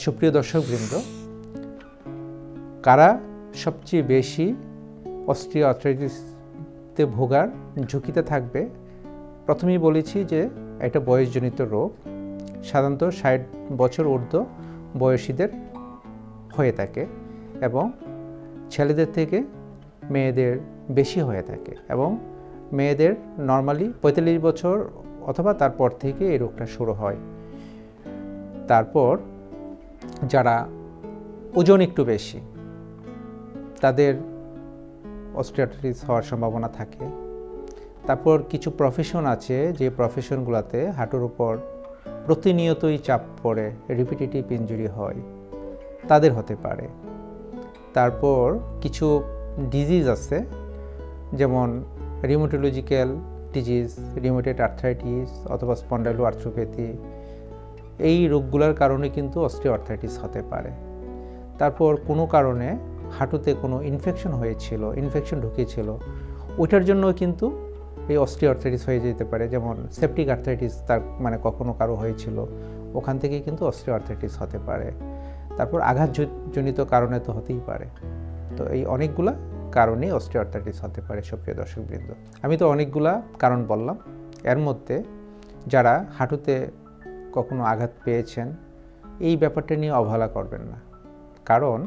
সুপ্রিয় দর্শকবৃন্দ, কারা সবচেয়ে বেশি অস্টিওআর্থ্রাইটিসে ভোগার ঝুঁকিতে থাকবে? প্রথমেই বলেছি যে এটা বয়সজনিত রোগ, সাধারণত ৬০ বছর ঊর্ধ্ব বয়সীদের হয়ে থাকে এবং ছেলেদের থেকে মেয়েদের বেশি হয়ে থাকে এবং মেয়েদের নর্মালি ৪৫ বছর অথবা তারপর থেকে এই রোগটা শুরু হয়। তারপর যারা ওজন একটু বেশি তাদের অস্টিওআর্থ্রাইটিস হওয়ার সম্ভাবনা থাকে। তারপর কিছু প্রফেশন আছে যে প্রফেশনগুলোতে হাঁটুর উপর প্রতিনিয়তই চাপ পড়ে, রিপিটেটিভ ইনজুরি হয়, তাদের হতে পারে। তারপর কিছু ডিজিজ আছে যেমন রিউমেটোলজিক্যাল ডিজিজ, রিউমেটয়েড আর্থ্রাইটিস অথবা স্পন্ডাইলোআর্থ্রোপ্যাথি, এই রোগগুলোর কারণে কিন্তু অস্টিওআর্থ্রাইটিস হতে পারে। তারপর কোনো কারণে হাঁটুতে কোনো ইনফেকশন ঢুকেছিল, ওইটার জন্য কিন্তু এই অস্টিওআর্থ্রাইটিস হয়ে যেতে পারে। যেমন সেপটিক আর্থ্রাইটিস তার কখনো কারো হয়েছিল, ওখান থেকে কিন্তু অস্টিওআর্থ্রাইটিস হতে পারে। তারপর আঘাতজনিত কারণে তো হতেই পারে। তো এই অনেকগুলা কারণে অস্টিওআর্থ্রাইটিস হতে পারে। সুপ্রিয় দর্শকবৃন্দ, আমি তো অনেকগুলা কারণ বললাম, এর মধ্যে যারা হাঁটুতে কখনো আঘাত পেয়েছেন এই ব্যাপারটা নিয়ে অবহেলা করবেন না, কারণ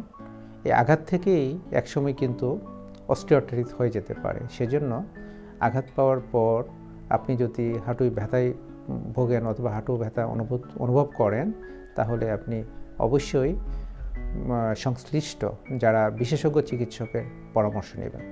এই আঘাত থেকেই একসময় কিন্তু অস্টিওআর্থ্রাইটিস হয়ে যেতে পারে। সেজন্য আঘাত পাওয়ার পর আপনি যদি হাঁটুয় ব্যথায় ভোগেন অথবা হাঁটু ব্যথা অনুভব করেন, তাহলে আপনি অবশ্যই সংশ্লিষ্ট যারা বিশেষজ্ঞ চিকিৎসকের পরামর্শ নেবেন।